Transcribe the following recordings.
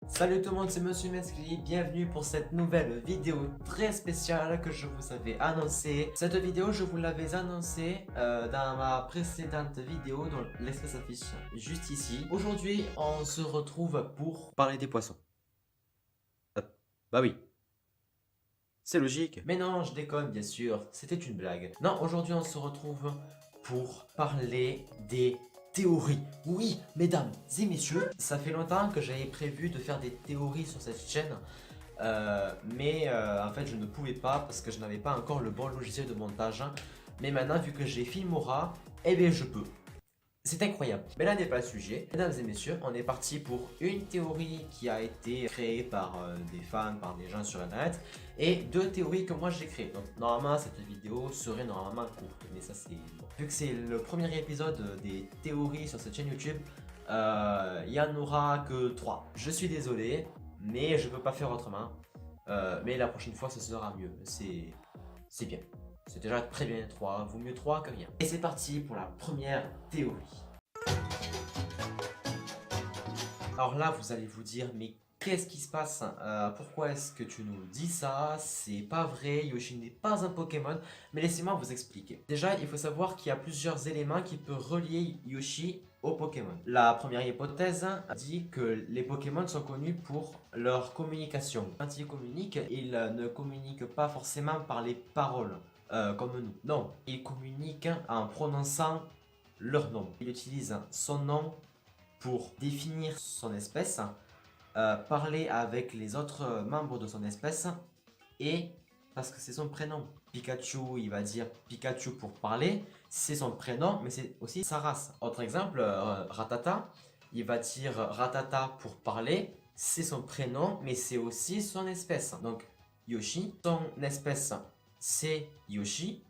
Salut tout le monde, c'est Monsieur Mescli, bienvenue pour cette nouvelle vidéo très spéciale que je vous avais annoncée. Cette vidéo, je vous l'avais annoncée dans ma précédente vidéo dont l'extrait s'affiche juste ici. Aujourd'hui, on se retrouve pour parler des poissons. Bah oui, c'est logique. Mais non, je déconne bien sûr, c'était une blague. Non, aujourd'hui on se retrouve pour parler des théories. Oui, mesdames et messieurs, ça fait longtemps que j'avais prévu de faire des théories sur cette chaîne. Mais en fait je ne pouvais pas parce que je n'avais pas encore le bon logiciel de montage. Mais maintenant vu que j'ai Filmora, eh bien je peux. C'est incroyable. Mais là n'est pas le sujet. Mesdames et messieurs, on est parti pour une théorie qui a été créée par des fans, par des gens sur internet, et deux théories que moi j'ai créées. Donc normalement cette vidéo serait normalement courte, mais ça c'est bon. Vu que c'est le premier épisode des théories sur cette chaîne YouTube, il y en aura que 3. Je suis désolé, mais je peux pas faire autrement. Mais la prochaine fois ce sera mieux. C'est bien. C'est déjà très bien 3, vaut mieux 3 que rien. Et c'est parti pour la première théorie. Alors là, vous allez vous dire, mais qu'est-ce qui se passe? Pourquoi est-ce que tu nous dis ça? C'est pas vrai, Yoshi n'est pas un Pokémon. Mais laissez-moi vous expliquer. Déjà, il faut savoir qu'il y a plusieurs éléments qui peuvent relier Yoshi au Pokémon. La première hypothèse dit que les Pokémon sont connus pour leur communication. Quand ils communiquent, ils ne communiquent pas forcément par les paroles. Comme nous. Non, il communique en prononçant leur nom. Il utilise son nom pour définir son espèce, parler avec les autres membres de son espèce et parce que c'est son prénom. Pikachu, il va dire Pikachu pour parler, c'est son prénom, mais c'est aussi sa race. Autre exemple, Ratata, il va dire Ratata pour parler, c'est son prénom, mais c'est aussi son espèce. Donc Yoshi, son espèce c'est Yoshi,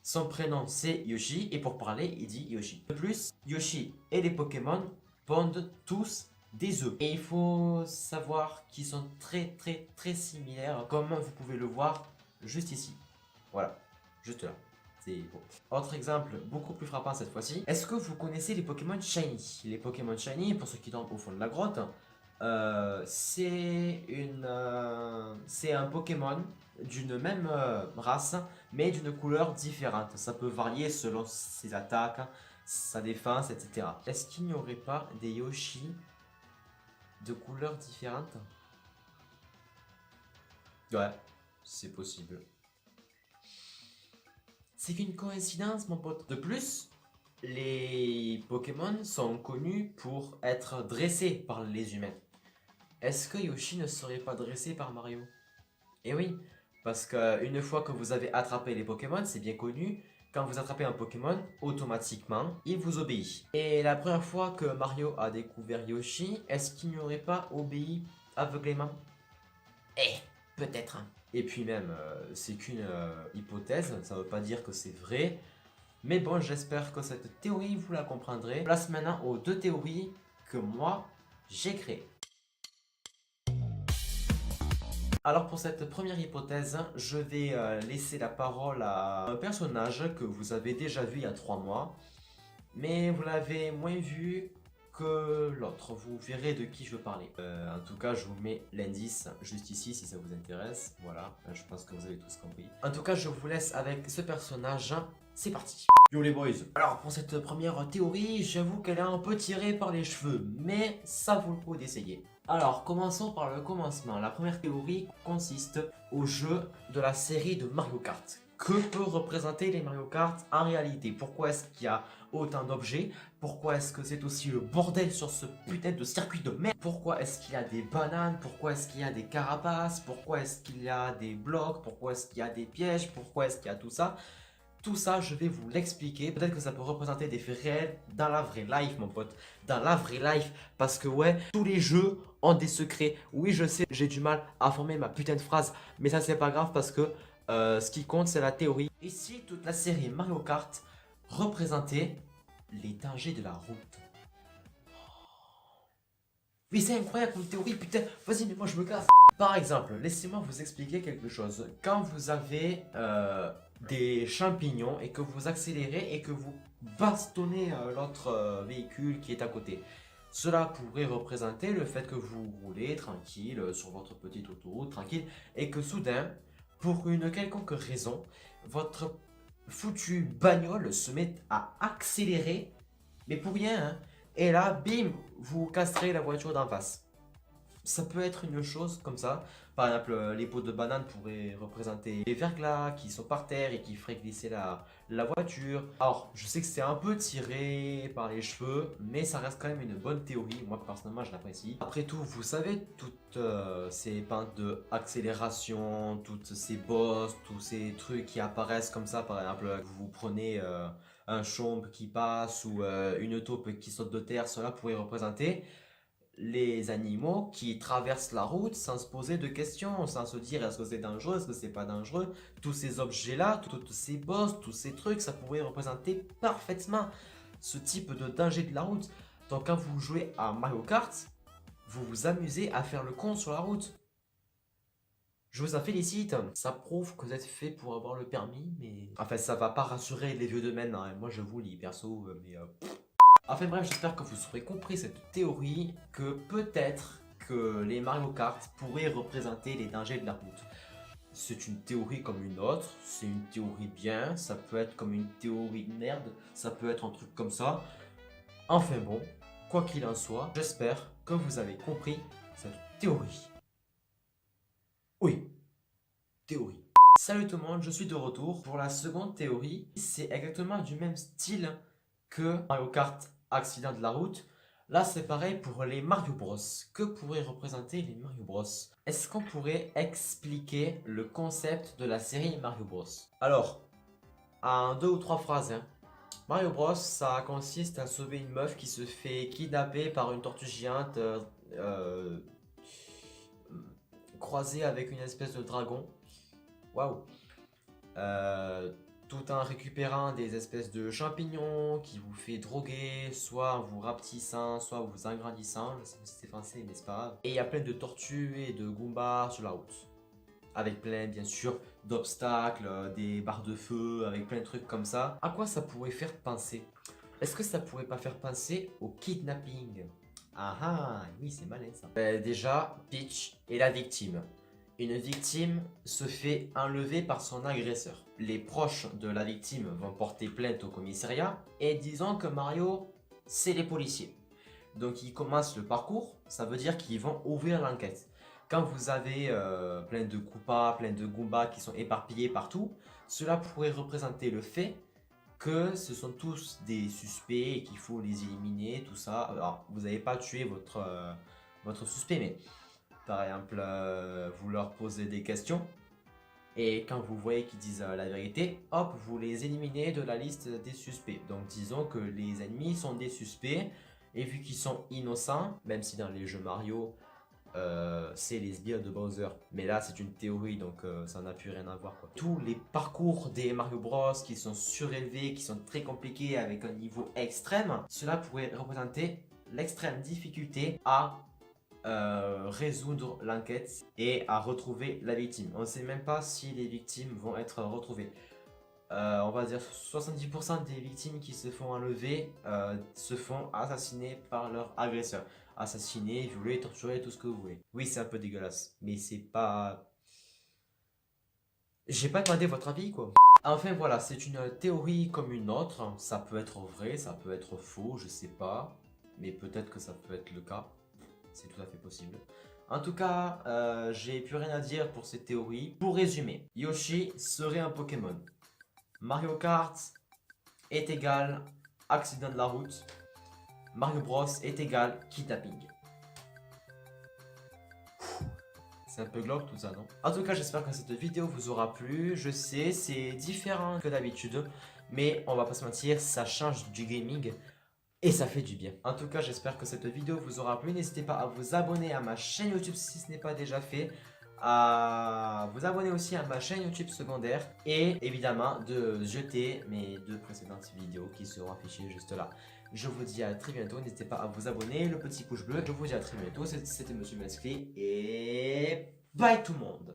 son prénom c'est Yoshi, et pour parler, il dit Yoshi. De plus, Yoshi et les Pokémon pondent tous des œufs. Et il faut savoir qu'ils sont très similaires, comme vous pouvez le voir juste ici. Voilà, juste là. C'est beau. Autre exemple, beaucoup plus frappant cette fois-ci. Est-ce que vous connaissez les Pokémon Shiny? Les Pokémon Shiny, pour ceux qui dorment au fond de la grotte, c'est un Pokémon d'une même race, mais d'une couleur différente. Ça peut varier selon ses attaques, sa défense, etc. Est-ce qu'il n'y aurait pas des Yoshi de couleurs différentes? Ouais, c'est possible. C'est qu'une coïncidence, mon pote. De plus, les Pokémon sont connus pour être dressés par les humains. Est-ce que Yoshi ne serait pas dressé par Mario? Eh oui, parce qu'une fois que vous avez attrapé les Pokémon, c'est bien connu, quand vous attrapez un Pokémon, automatiquement, il vous obéit. Et la première fois que Mario a découvert Yoshi, est-ce qu'il n'y aurait pas obéi aveuglément? Eh, peut-être. Et puis même, c'est qu'une hypothèse, ça ne veut pas dire que c'est vrai. Mais bon, j'espère que cette théorie, vous la comprendrez. Place maintenant aux deux théories que moi, j'ai créées. Alors pour cette première hypothèse, je vais laisser la parole à un personnage que vous avez déjà vu il y a 3 mois. Mais vous l'avez moins vu que l'autre, vous verrez de qui je veux parler. En tout cas, je vous mets l'indice juste ici si ça vous intéresse. Voilà, je pense que vous avez tous compris. En tout cas, je vous laisse avec ce personnage. C'est parti. Yo les boys. Alors pour cette première théorie, j'avoue qu'elle est un peu tirée par les cheveux, mais ça vaut le coup d'essayer. Alors commençons par le commencement. La première théorie consiste au jeu de la série de Mario Kart. Que peut représenter les Mario Kart en réalité? Pourquoi est-ce qu'il y a autant d'objets? Pourquoi est-ce que c'est aussi le bordel sur ce putain de circuit de merde? Pourquoi est-ce qu'il y a des bananes? Pourquoi est-ce qu'il y a des carapaces? Pourquoi est-ce qu'il y a des blocs? Pourquoi est-ce qu'il y a des pièges? Pourquoi est-ce qu'il y a tout ça? Tout ça, je vais vous l'expliquer. Peut-être que ça peut représenter des faits réels dans la vraie life, mon pote. Dans la vraie life. Parce que ouais, tous les jeux ont des secrets. Oui, je sais, j'ai du mal à former ma putain de phrase. Mais ça, c'est pas grave parce que ce qui compte, c'est la théorie. Ici, toute la série Mario Kart représentait les dangers de la route. Mais c'est incroyable comme théorie, putain. Vas-y, mais moi, je me casse. Par exemple, laissez-moi vous expliquer quelque chose. Quand vous avez des champignons et que vous accélérez et que vous bastonnez l'autre véhicule qui est à côté, Cela pourrait représenter le fait que vous roulez tranquille sur votre petite autoroute tranquille et que soudain, pour une quelconque raison, votre foutue bagnole se met à accélérer, mais pour rien, hein. Et là, bim, vous casserez la voiture d'en face. Ça peut être une chose comme ça. Par exemple, les pots de banane pourraient représenter les verglas qui sont par terre et qui feraient glisser la voiture. Alors, je sais que c'est un peu tiré par les cheveux, mais ça reste quand même une bonne théorie. Moi, personnellement, je l'apprécie. Après tout, vous savez, toutes ces pentes de accélération, toutes ces bosses, tous ces trucs qui apparaissent comme ça. Par exemple, vous prenez un chombe qui passe ou une taupe qui saute de terre. Cela pourrait représenter les animaux qui traversent la route sans se poser de questions, sans se dire est-ce que c'est dangereux, est-ce que c'est pas dangereux. Tous ces objets-là, toutes ces bosses, tous ces trucs, ça pourrait représenter parfaitement ce type de danger de la route. Donc quand vous jouez à Mario Kart, vous vous amusez à faire le con sur la route. Je vous en félicite, ça prouve que vous êtes fait pour avoir le permis, mais... Enfin, ça va pas rassurer les vieux de maintenant, hein. Moi je vous lis perso, mais... Enfin bref, j'espère que vous aurez compris cette théorie que peut-être que les Mario Kart pourraient représenter les dangers de la route. C'est une théorie comme une autre, c'est une théorie bien, ça peut être comme une théorie de merde, ça peut être un truc comme ça. Enfin bon, quoi qu'il en soit, j'espère que vous avez compris cette théorie. Oui, théorie. Salut tout le monde, je suis de retour pour la seconde théorie. C'est exactement du même style que Mario Kart accident de la route. Là, c'est pareil pour les Mario Bros. Que pourraient représenter les Mario Bros? Est-ce qu'on pourrait expliquer le concept de la série Mario Bros? Alors, en 2 ou 3 phrases, hein. Mario Bros, ça consiste à sauver une meuf qui se fait kidnapper par une tortue géante croisée avec une espèce de dragon. Waouh! Tout en récupérant des espèces de champignons qui vous fait droguer, soit en vous rapetissant, soit en vous agrandissant. Je sais pas si c'est français, mais c'est pas grave. Et il y a plein de tortues et de goombas sur la route. Avec plein, bien sûr, d'obstacles, des barres de feu, avec plein de trucs comme ça. À quoi ça pourrait faire penser? Est-ce que ça pourrait pas faire penser au kidnapping? Ah ah, oui, c'est malin ça. Déjà, Peach est la victime. Une victime se fait enlever par son agresseur. Les proches de la victime vont porter plainte au commissariat et disons que Mario, c'est les policiers. Donc ils commencent le parcours, ça veut dire qu'ils vont ouvrir l'enquête. Quand vous avez plein de Koopas, plein de Goombas qui sont éparpillés partout, cela pourrait représenter le fait que ce sont tous des suspects et qu'il faut les éliminer, tout ça. Alors, vous n'avez pas tué votre suspect, mais par exemple, vous leur posez des questions et quand vous voyez qu'ils disent la vérité, hop, vous les éliminez de la liste des suspects. Donc disons que les ennemis sont des suspects et vu qu'ils sont innocents, même si dans les jeux Mario, c'est les sbires de Bowser. Mais là, c'est une théorie, donc ça n'a plus rien à voir, quoi. Tous les parcours des Mario Bros qui sont surélevés, qui sont très compliqués avec un niveau extrême, cela pourrait représenter l'extrême difficulté à résoudre l'enquête et à retrouver la victime. On ne sait même pas si les victimes vont être retrouvées. On va dire 70% des victimes qui se font enlever se font assassiner par leur agresseur. Assassiner, violer, torturer, tout ce que vous voulez. Oui, c'est un peu dégueulasse, mais c'est pas... J'ai pas demandé votre avis, quoi. Enfin voilà, c'est une théorie comme une autre. Ça peut être vrai, ça peut être faux, je sais pas. Mais peut-être que ça peut être le cas. C'est tout à fait possible. En tout cas, j'ai plus rien à dire pour cette théorie. Pour résumer, Yoshi serait un Pokémon. Mario Kart est égal accident de la route. Mario Bros est égal kidnapping. C'est un peu glauque tout ça, non? En tout cas, j'espère que cette vidéo vous aura plu. Je sais, c'est différent que d'habitude. Mais on va pas se mentir, ça change du gaming. Et ça fait du bien. En tout cas, j'espère que cette vidéo vous aura plu. N'hésitez pas à vous abonner à ma chaîne YouTube si ce n'est pas déjà fait. À vous abonner aussi à ma chaîne YouTube secondaire. Et évidemment, de jeter mes 2 précédentes vidéos qui seront affichées juste là. Je vous dis à très bientôt. N'hésitez pas à vous abonner, le petit pouce bleu. Je vous dis à très bientôt. C'était Monsieur Mescli. Et bye tout le monde.